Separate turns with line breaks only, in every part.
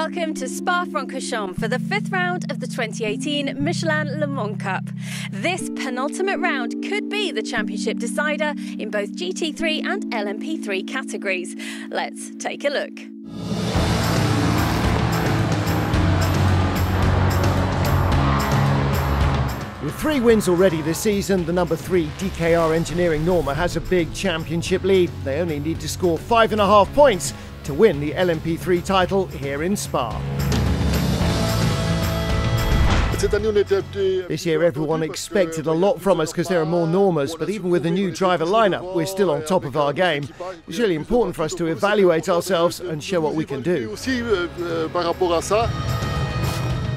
Welcome to Spa-Francorchamps for the 5th round of the 2018 Michelin Le Mans Cup. This penultimate round could be the championship decider in both GT3 and LMP3 categories. Let's take a look.
With 3 wins already this season, the number 3 DKR Engineering Norma has a big championship lead. They only need to score 5.5 points to win the LMP3 title here in Spa. This year everyone expected a lot from us because there are more Normas, but even with the new driver lineup, we're still on top of our game. It's really important for us to evaluate ourselves and show what we can do.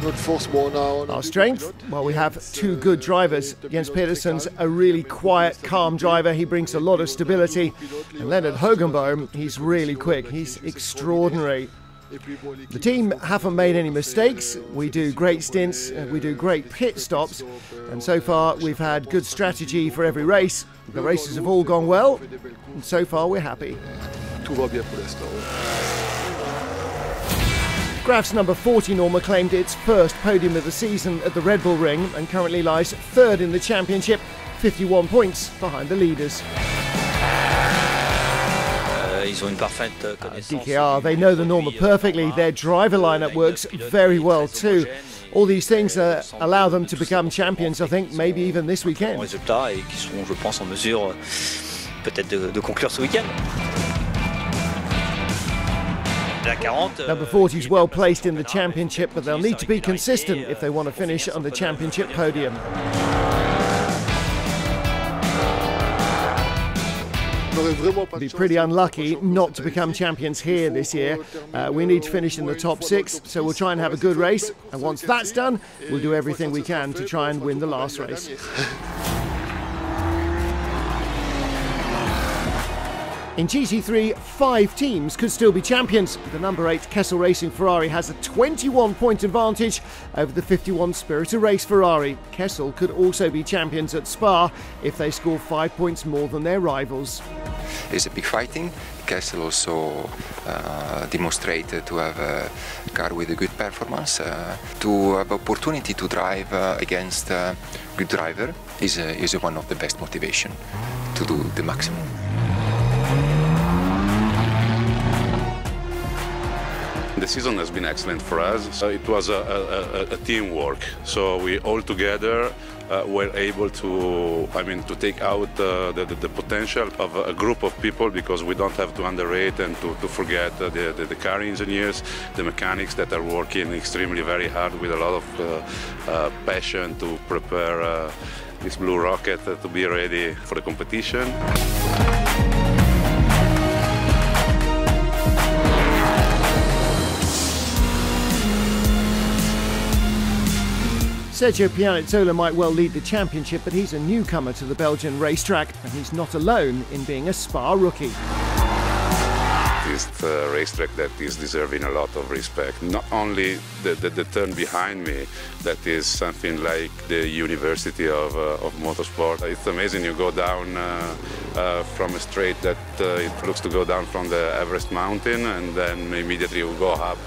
Our strength? Well, we have 2 good drivers. Jens Pedersen's a really quiet, calm driver. He brings a lot of stability. And Leonard Hogenboom, he's really quick. He's extraordinary. The team haven't made any mistakes. We do great stints, we do great pit stops, and so far we've had good strategy for every race. The races have all gone well, and so far we're happy. Graf's number 40 Norma claimed its first podium of the season at the Red Bull Ring and currently lies 3rd in the championship, 51 points behind the leaders. DKR, they know the Norma perfectly. Their driver lineup works very well too. All these things allow them to become champions, I think, maybe even this weekend. Number 40 is well placed in the championship, but they'll need to be consistent if they want to finish on the championship podium. We'll be pretty unlucky not to become champions here this year. We need to finish in the top 6, so we'll try and have a good race. And once that's done, we'll do everything we can to try and win the last race. In GT3, 5 teams could still be champions. The number 8 Kessel Racing Ferrari has a 21-point advantage over the 51 Spirited Race Ferrari. Kessel could also be champions at Spa if they score 5 points more than their rivals.
It's a big fighting. Kessel also demonstrated to have a car with a good performance. To have opportunity to drive against a good driver is one of the best motivation to do the maximum.
The season has been excellent for us. It was a teamwork, so we all together were able to, to take out the potential of a group of people, because we don't have to underrate and to forget the car engineers, the mechanics that are working extremely very hard with a lot of passion to prepare this blue rocket to be ready for the competition.
Sergio Pianezzola might well lead the championship, but he's a newcomer to the Belgian racetrack, and he's not alone in being a Spa rookie.
It's a racetrack that is deserving a lot of respect. Not only the turn behind me, that is something like the University of Motorsport. It's amazing. You go down from a straight that it looks to go down from the Everest mountain, and then immediately you go up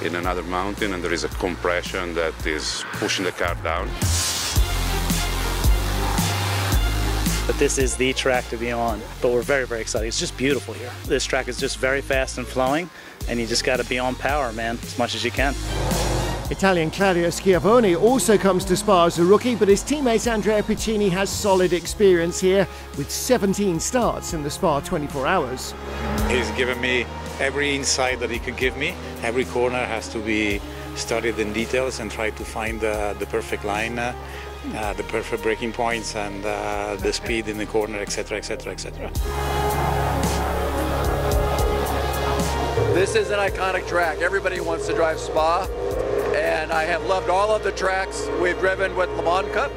in another mountain, and there is a compression that is pushing the car down.
But this is the track to be on. But we're very, very excited. It's just beautiful here. This track is just very fast and flowing, and you just got to be on power, man, as much as you can.
Italian Claudio Schiavone also comes to Spa as a rookie, but his teammate Andrea Piccini has solid experience here with 17 starts in the Spa 24 hours.
He's given me every insight that he could give me. Every corner has to be studied in details and try to find the perfect line, the perfect braking points, and the speed in the corner, etc., etc., etc.
This is an iconic track. Everybody wants to drive Spa, and I have loved all of the tracks we've driven with Le Mans Cup,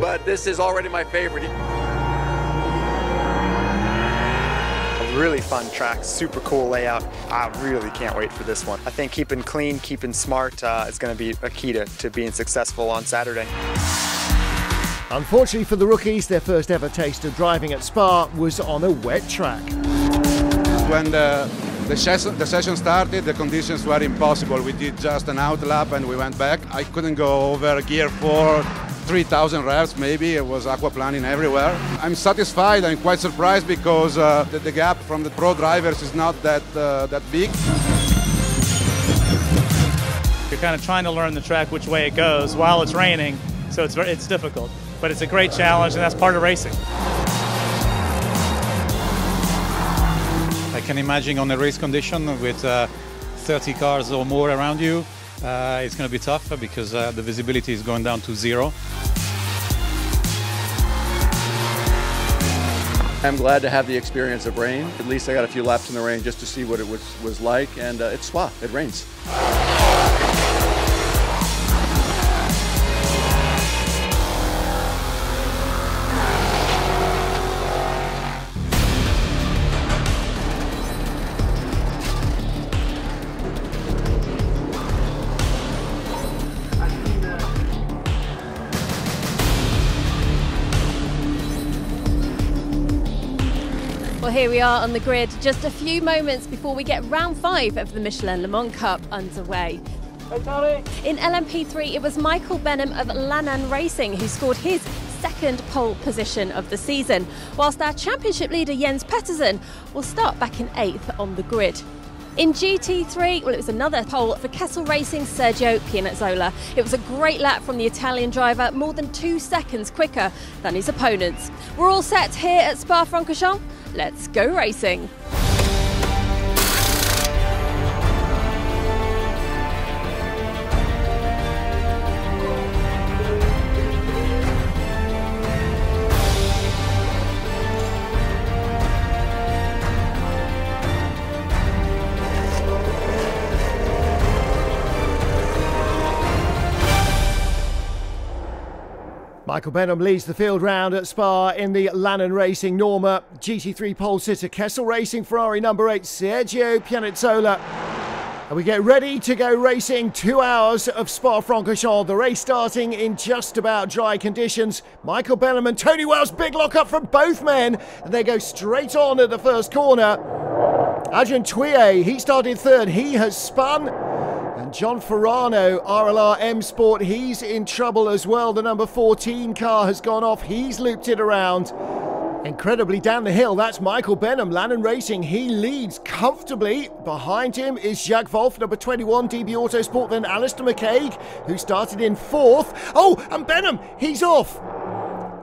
but this is already my favorite.
A really fun track, super cool layout. I really can't wait for this one. I think keeping clean, keeping smart is going to be a key to being successful on Saturday.
Unfortunately for the rookies, their first ever taste of driving at Spa was on a wet track.
When the
The session started, the conditions were impossible. We did just an out lap and we went back. I couldn't go over gear 4, 3,000 revs maybe. It was aquaplaning everywhere. I'm satisfied. I'm quite surprised because the gap from the pro drivers is not that big.
You're kind of trying to learn the track which way it goes while it's raining, so it's difficult. But it's a great challenge, and that's part of racing.
I can imagine on a race condition with 30 cars or more around you, it's going to be tough because the visibility is going down to 0.
I'm glad to have the experience of rain. At least I got a few laps in the rain just to see what it was like, and it's Spa, it rains.
Well, here we are on the grid, just a few moments before we get round 5 of the Michelin Le Mans Cup underway. In LMP3, it was Michael Benham of Lannan Racing who scored his second pole position of the season, whilst our championship leader Jens Petersen will start back in 8th on the grid. In GT3, well, it was another pole for Kessel Racing Sergio Pianezzola. It was a great lap from the Italian driver, more than 2 seconds quicker than his opponents. We're all set here at Spa-Francorchamps. Let's go racing.
Michael Benham leads the field round at Spa in the Lannan Racing Norma. GT3 pole sitter Kessel Racing Ferrari number 8 Sergio Pianezzola. And we get ready to go racing. 2 hours of Spa-Francorchamps. The race starting in just about dry conditions. Michael Benham and Tony Wells, big lock up from both men. And they go straight on at the first corner. Adrian Thuillier, he started 3rd. He has spun. And John Ferrano, RLR M Sport, he's in trouble as well. The number 14 car has gone off. He's looped it around. Incredibly down the hill, that's Michael Benham, Lannan Racing. He leads comfortably. Behind him is Jacques Wolf, number 21, DB Autosport. Then Alistair McCaig, who started in 4th. Oh, and Benham, he's off.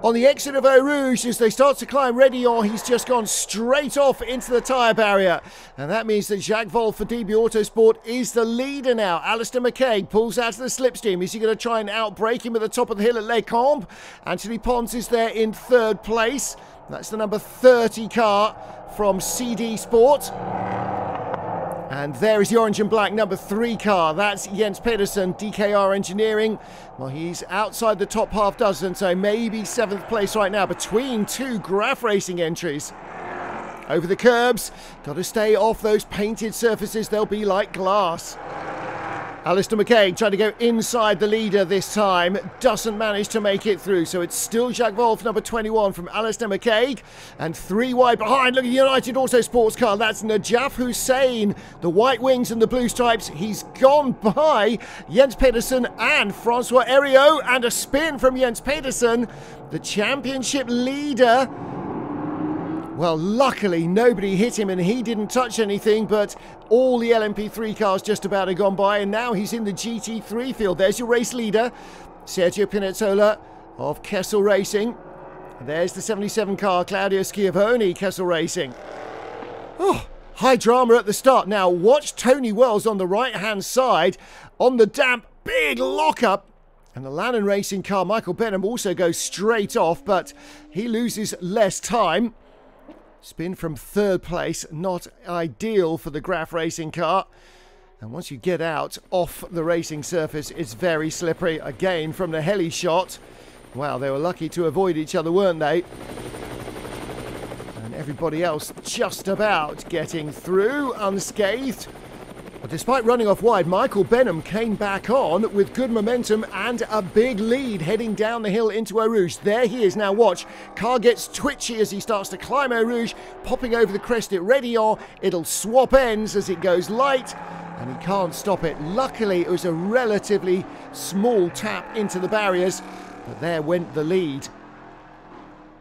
On the exit of Eau Rouge, as they start to climb Rédillon, he's just gone straight off into the tyre barrier. And that means that Jacques Wolf for DB Autosport is the leader now. Alistair McCaig pulls out of the slipstream. Is he going to try and outbrake him at the top of the hill at Les Combes? Anthony Pons is there in 3rd place. That's the number 30 car from CD Sport. And there is the orange and black number 3 car. That's Jens Pedersen, DKR Engineering. Well, he's outside the top half dozen, so maybe 7th place right now between 2 Graf Racing entries. Over the curbs, got to stay off those painted surfaces. They'll be like glass. Alistair McCaig trying to go inside the leader this time. Doesn't manage to make it through. So it's still Jacques Wolf, number 21 from Alistair McCaig. And 3 wide behind. Look at United Auto Sports car. That's Najaf Hussein. The white wings and the blue stripes. He's gone by Jens Pedersen and Francois Heriot. And a spin from Jens Pedersen, the championship leader. Well, luckily nobody hit him and he didn't touch anything, but all the LMP3 cars just about had gone by, and now he's in the GT3 field. There's your race leader, Sergio Pianezzola of Kessel Racing. There's the 77 car, Claudio Schiavone, Kessel Racing. Oh, high drama at the start. Now watch Tony Wells on the right-hand side on the damp, big lockup. And the Lannan Racing car, Michael Benham, also goes straight off, but he loses less time. Spin from 3rd place, not ideal for the Graf Racing car. And once you get out off the racing surface, it's very slippery. Again, from the heli shot. Wow, they were lucky to avoid each other, weren't they? And everybody else just about getting through unscathed. But despite running off wide, Michael Benham came back on with good momentum and a big lead heading down the hill into Eau Rouge. There he is now, watch. Car gets twitchy as he starts to climb Eau Rouge, popping over the crest at Rédillon. It'll swap ends as it goes light, and he can't stop it. Luckily, it was a relatively small tap into the barriers, but there went the lead.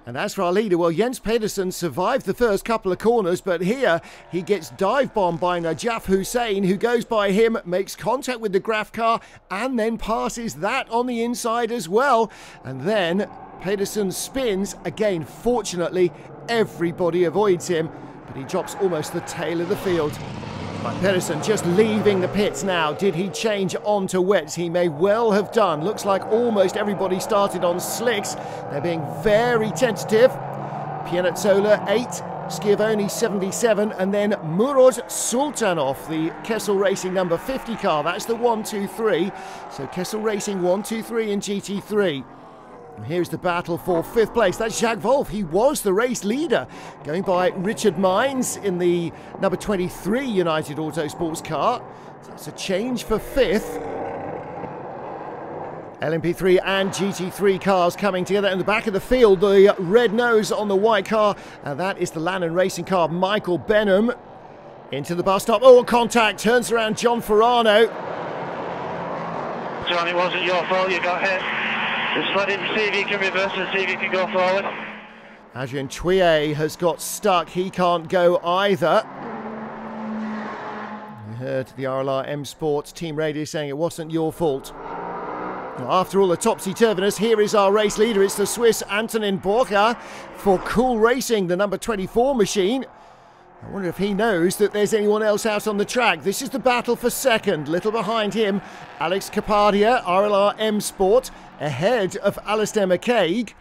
And as for our leader, well, Jens Pedersen survived the first couple of corners, but here he gets dive-bombed by Najaf Hussain, who goes by him, makes contact with the Graf car, and then passes that on the inside as well. And then Pedersen spins. Again, fortunately, everybody avoids him, but he drops almost the tail of the field. But Pedersen just leaving the pits now. Did he change onto wets? He may well have done. Looks like almost everybody started on slicks. They're being very tentative. Pianazzola 8, Schiavone 77, and then Murad Sultanov, the Kessel Racing number 50 car. That's the 1-2-3. So Kessel Racing 1-2-3 in GT3. And here's the battle for 5th place. That's Jacques Wolf. He was the race leader, going by Richard Mines in the number 23 United Autosports car. So that's a change for 5th. LMP3 and GT3 cars coming together in the back of the field. The red nose on the white car, and that is the Lannon Racing car. Michael Benham into the bus stop. Oh, contact, turns around John Ferrano.
John, it wasn't your fault, you got hit. Just let him see if he can reverse and see if he can go forward.
Adrien Thuillier has got stuck. He can't go either. You heard the RLR M Sports team radio saying it wasn't your fault. Now, after all the topsy-turviness, here is our race leader. It's the Swiss Antonin Borcher for Cool Racing, the number 24 machine. I wonder if he knows that there's anyone else out on the track. This is the battle for second. Little behind him, Alex Kapadia, RLR M Sport, ahead of Alistair McCaig.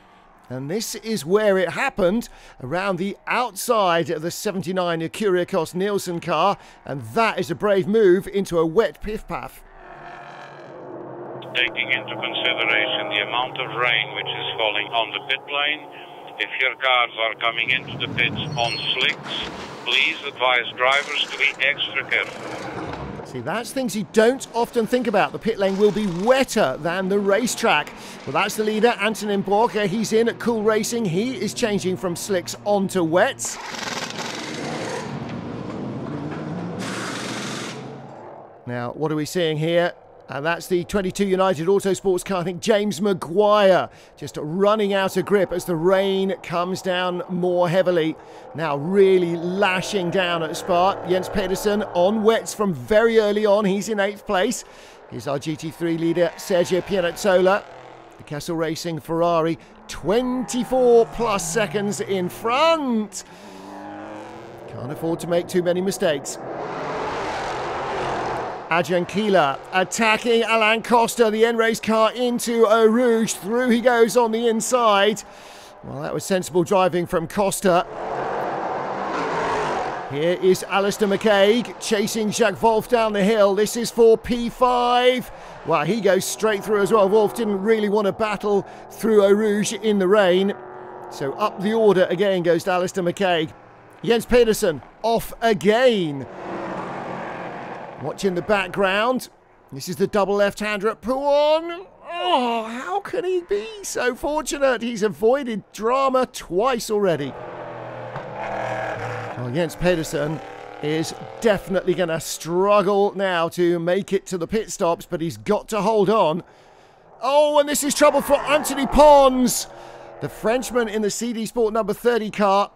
And this is where it happened, around the outside of the 79 Kyriakos Nielsen car. And that is a brave move into a wet piff-paff.
Taking into consideration the amount of rain which is falling on the pit lane, if your cars are coming into the pits on slicks, please advise drivers to be extra careful.
See, that's things you don't often think about. The pit lane will be wetter than the racetrack. Well, that's the leader, Antonin Borcher. He's in at Cool Racing. He is changing from slicks onto wets. Now, what are we seeing here? And that's the 22 United Autosports car. I think James Maguire just running out of grip as the rain comes down more heavily. Now really lashing down at Spa. Jens Pedersen on wets from very early on. He's in 8th place. Here's our GT3 leader, Sergio Pianazzola. The Kessel Racing Ferrari, 24 plus seconds in front. Can't afford to make too many mistakes. Adrian Keeler attacking Alain Costa, the N-Race car into Eau Rouge. Through he goes on the inside. Well, that was sensible driving from Costa. Here is Alistair McCaig chasing Jacques Wolf down the hill. This is for P5. Well, he goes straight through as well. Wolf didn't really want to battle through Eau Rouge in the rain. So up the order again goes Alistair McCaig. Jens Pedersen off again. Watch in the background. This is the double left-hander at Pouon. Oh, how can he be so fortunate? He's avoided drama twice already. Well, Jens Pedersen is definitely going to struggle now to make it to the pit stops, but he's got to hold on. Oh, and this is trouble for Anthony Pons, the Frenchman in the CD Sport number 30 car,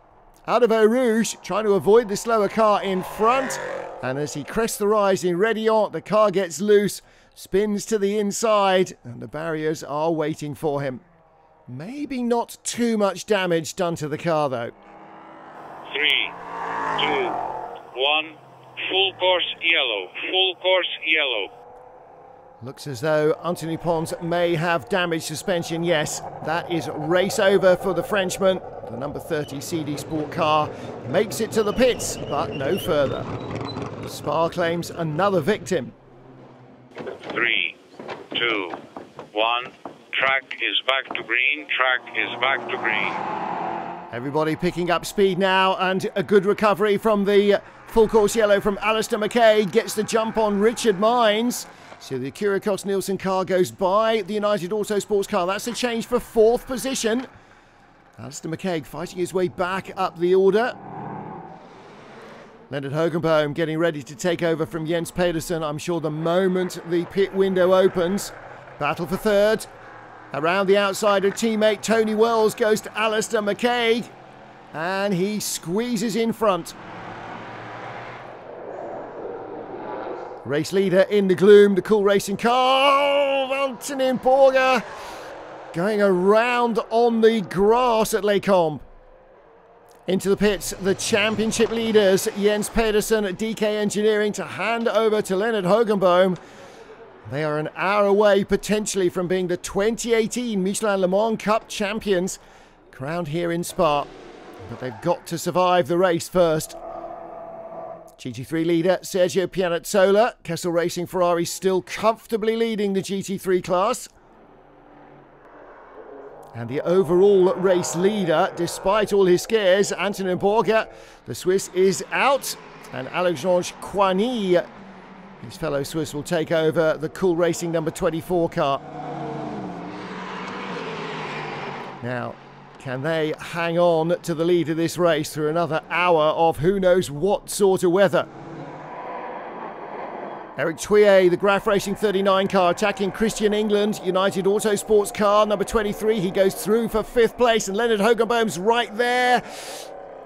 out of Eau Rouge, trying to avoid the slower car in front. And as he crests the rise in Rédillon, the car gets loose, spins to the inside, and the barriers are waiting for him. Maybe not too much damage done to the car, though.
3, 2, 1, full course yellow, full course yellow.
Looks as though Anthony Pons may have damaged suspension. Yes, that is race over for the Frenchman. The number 30 CD Sport car makes it to the pits, but no further. Spa claims another victim.
3, 2, 1, track is back to green, track is back to green.
Everybody picking up speed now, and a good recovery from the full course yellow from Alistair Mackay. Gets the jump on Richard Mines. So the Kyrgios Nielsen car goes by the United Autosports car. That's a change for 4th position. Alistair Mackay fighting his way back up the order. Leonard Hogenbohm getting ready to take over from Jens Pedersen. I'm sure the moment the pit window opens. Battle for 3rd. Around the outside of teammate Tony Wells goes to Alistair Mackay. And he squeezes in front. Race leader in the gloom, the Cool Racing car. Antonin Borger going around on the grass at Les Combes. Into the pits, the championship leaders, Jens Pedersen at DK Engineering, to hand over to Leonard Hogenbohm. They are an hour away potentially from being the 2018 Michelin Le Mans Cup champions, crowned here in Spa. But they've got to survive the race first. GT3 leader Sergio Pianazzola. Kessel Racing Ferrari still comfortably leading the GT3 class. And the overall race leader, despite all his scares, Antonin Borger, the Swiss, is out. And Alexandre Coigny, his fellow Swiss, will take over the Cool Racing number 24 car. Now, can they hang on to the lead of this race through another hour of who knows what sort of weather? Eric Thuillier, the Graf Racing 39 car, attacking Christian England, United Autosports car, number 23. He goes through for 5th place, and Leonard Hogenbohm's right there.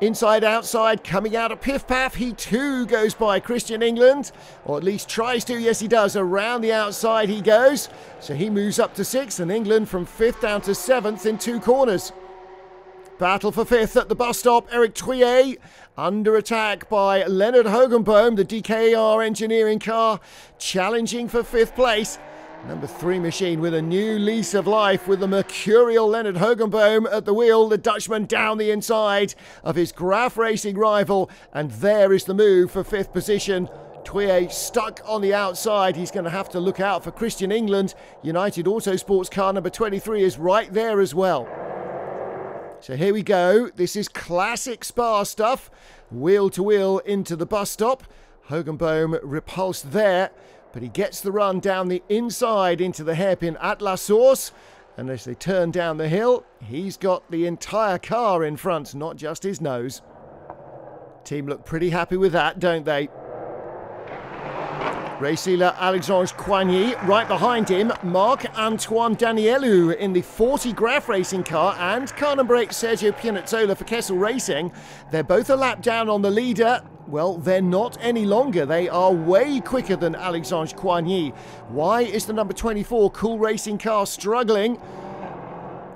Inside, outside, coming out of Piff Paff. He too goes by Christian England, or at least tries to. Yes, he does. Around the outside he goes. So he moves up to 6th, and England from 5th down to 7th in 2 corners. Battle for 5th at the bus stop. Eric Thuillier under attack by Leonard Hogenbohm, the DKR Engineering car, challenging for 5th place. Number 3 machine with a new lease of life with the mercurial Leonard Hogenbohm at the wheel. The Dutchman down the inside of his Graf Racing rival. And there is the move for 5th position. Thuillier stuck on the outside. He's going to have to look out for Christian England. United Autosports car number 23 is right there as well. So here we go. This is classic Spa stuff. Wheel to wheel into the bus stop. Hogenbohm repulsed there, but he gets the run down the inside into the hairpin at La Source. And as they turn down the hill, he's got the entire car in front, not just his nose. Team look pretty happy with that, don't they? Race leader Alexandre Coigny, right behind him, Marc-Antoine Danielou in the 40 Graf Racing car, and car number 8 Sergio Pianazzola for Kessel Racing. They're both a lap down on the leader. Well, they're not any longer. They are way quicker than Alexandre Coigny. Why is the number 24 Cool Racing car struggling?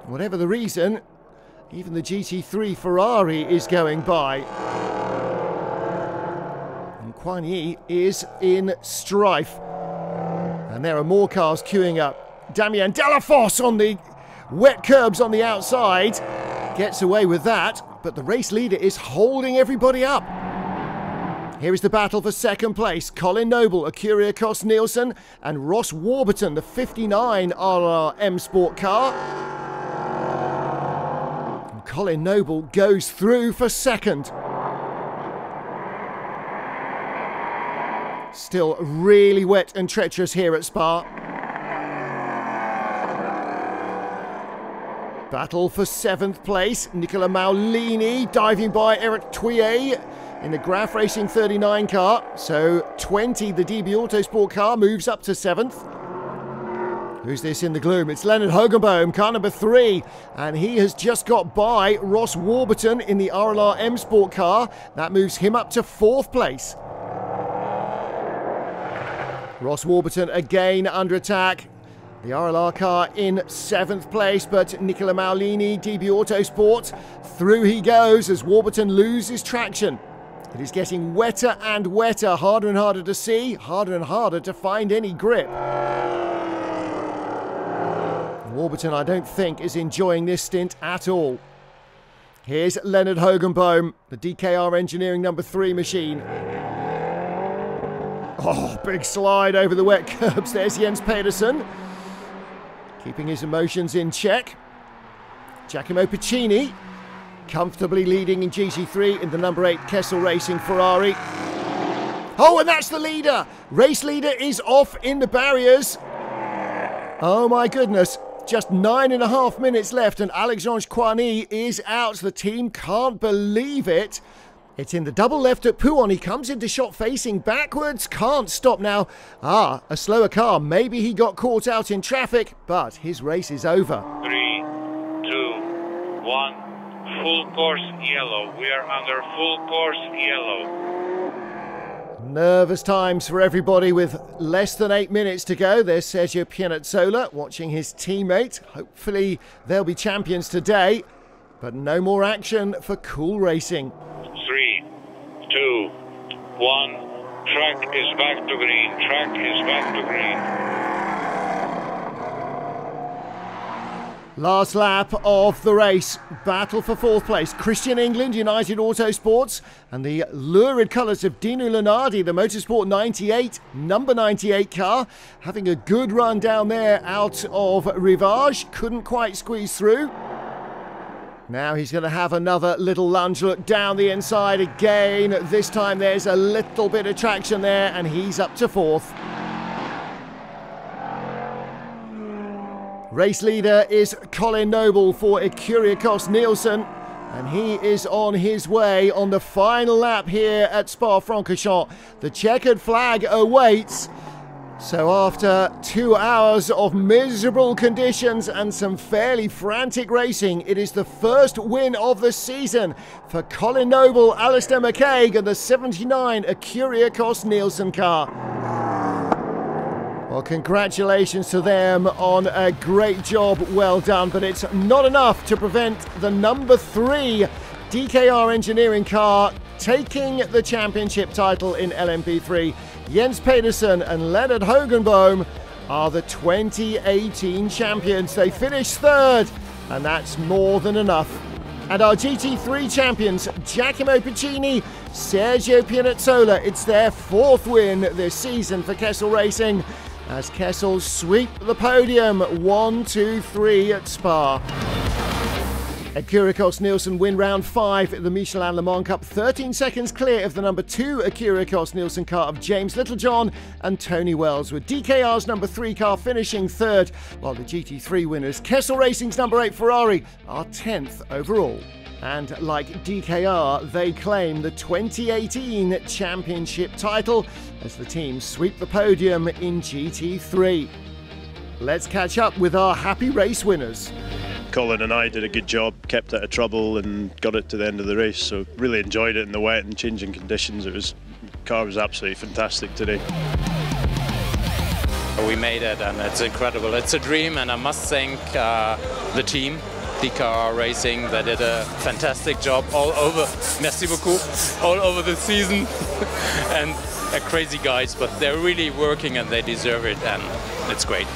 Whatever the reason, even the GT3 Ferrari is going by. Coigny is in strife. And there are more cars queuing up. Damien Delafosse on the wet curbs on the outside. Gets away with that, but the race leader is holding everybody up. Here is the battle for 2nd place. Colin Noble, a Kyrgios Nielsen, and Ross Warburton, the 59 RR M Sport car. And Colin Noble goes through for 2nd. Still really wet and treacherous here at Spa. Battle for 7th place. Nicola Maulini diving by Eric Thuillier in the Graf Racing 39 car. So 20, the DB Autosport car, moves up to 7th. Who's this in the gloom? It's Leonard Hogenbohm, car number 3. And he has just got by Ross Warburton in the RLR M Sport car. That moves him up to 4th place. Ross Warburton again under attack. The RLR car in 7th place, but Nicola Maulini, DB Autosport, through he goes as Warburton loses traction. It is getting wetter and wetter, harder and harder to see, harder and harder to find any grip. Warburton, I don't think, is enjoying this stint at all. Here's Leonard Hogenbohm, the DKR Engineering number 3 machine. Oh, big slide over the wet curbs. There's Jens Pedersen, keeping his emotions in check. Giacomo Piccini comfortably leading in GT3 in the number 8 Kessel Racing Ferrari. Oh, and that's the leader. Race leader is off in the barriers. Oh my goodness. Just 9.5 minutes left and Alexandre Coigny is out. The team can't believe it. It's in the double left at Pouhon. He comes into shot facing backwards. Can't stop now. Ah, a slower car. Maybe he got caught out in traffic, but his race is over.
3, 2, 1. Full course yellow. We are under full course yellow.
Nervous times for everybody with less than 8 minutes to go. There's Sergio Pianazzola watching his teammate. Hopefully they'll be champions today, but no more action for Cool Racing.
3, 2, 1. Track is back to green. Track is back to green.
Last lap of the race. Battle for 4th place. Christian England, United Autosports, and the lurid colours of Dino Lunardi, the Motorsport 98, number 98 car, having a good run down there out of Rivage. Couldn't quite squeeze through. Now he's going to have another little lunge look down the inside again. This time there's a little bit of traction there, and he's up to 4th. Race leader is Colin Noble for Kyrgios Nielsen, and he is on his way on the final lap here at Spa-Francorchamps. The checkered flag awaits. So after 2 hours of miserable conditions and some fairly frantic racing, it is the first win of the season for Colin Noble, Alistair McCaig and the 79 Kyrgios Nielsen car. Well, congratulations to them on a great job, well done, but it's not enough to prevent the number 3 DKR Engineering car taking the championship title in LMP3. Jens Pedersen and Leonard Hogenboom are the 2018 champions. They finished 3rd, and that's more than enough. And our GT3 champions, Giacomo Piccini, Sergio Pianazzola, it's their 4th win this season for Kessel Racing, as Kessel sweep the podium 1, 2, 3 at Spa. Kyrgios Nielsen win round 5 at the Michelin Le Mans Cup, 13 seconds clear of the number 2 Kyrgios Nielsen car of James Littlejohn and Tony Wells, with DKR's number 3 car finishing 3rd, while the GT3 winners, Kessel Racing's number 8 Ferrari, are 10th overall. And like DKR, they claim the 2018 championship title as the team sweep the podium in GT3. Let's catch up with our happy race winners.
Colin and I did a good job, kept out of trouble and got it to the end of the race, so really enjoyed it in the wet and changing conditions. The car was absolutely fantastic today.
We made it and it's incredible. It's a dream, and I must thank the team, DKR Racing. They did a fantastic job all over, merci beaucoup, all over the season. And crazy guys, but they're really working and they deserve it, and it's great.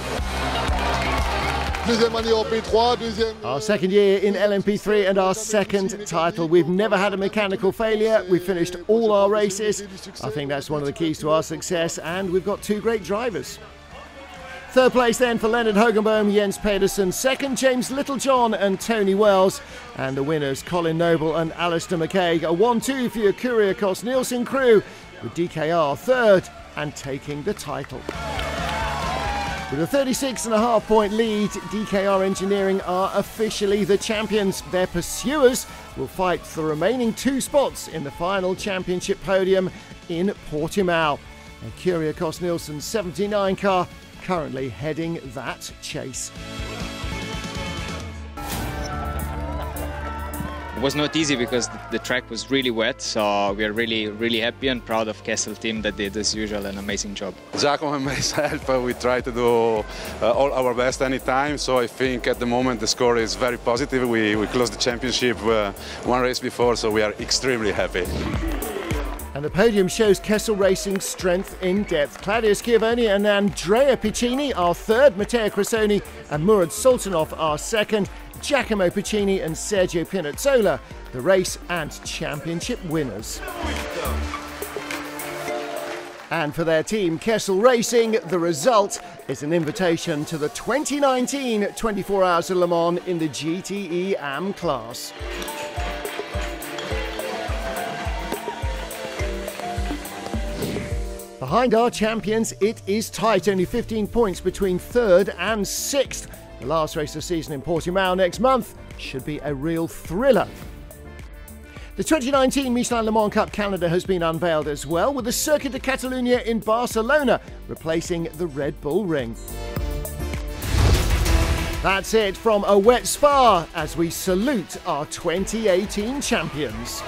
Our second year in LMP3 and our second title. We've never had a mechanical failure. We've finished all our races. I think that's one of the keys to our success, and we've got 2 great drivers. 3rd place then for Leonard Hogenboom, Jens Pedersen. 2nd, James Littlejohn and Tony Wells. And the winners, Colin Noble and Alistair McCaig. A 1-2 for your Kyrgios Nielsen crew, with DKR 3rd and taking the title. With a 36.5 point lead, DKR Engineering are officially the champions. Their pursuers will fight for the remaining 2 spots in the final championship podium in Portimao. And Kyrgios Nielsen's 79 car currently heading that chase.
It was not easy because the track was really wet, so we are really happy and proud of Kessel team that did, as usual, an amazing job.
Giacomo and myself, we try to do all our best anytime, so I think at the moment the score is very positive. We closed the championship 1 race before, so we are extremely happy.
And the podium shows Kessel Racing's strength in depth. Claudio Schiavone and Andrea Piccini are 3rd, Matteo Cressoni and Murad Sultanov are 2nd, Giacomo Piccini and Sergio Pianazzola, the race and championship winners. And for their team, Kessel Racing, the result is an invitation to the 2019 24 Hours of Le Mans in the GTE AM class. Behind our champions, it is tight, only 15 points between 3rd and 6th. The last race of the season in Portimao next month should be a real thriller. The 2019 Michelin Le Mans Cup Canada has been unveiled as well, with the Circuit de Catalunya in Barcelona replacing the Red Bull Ring. That's it from a wet Spa as we salute our 2018 champions.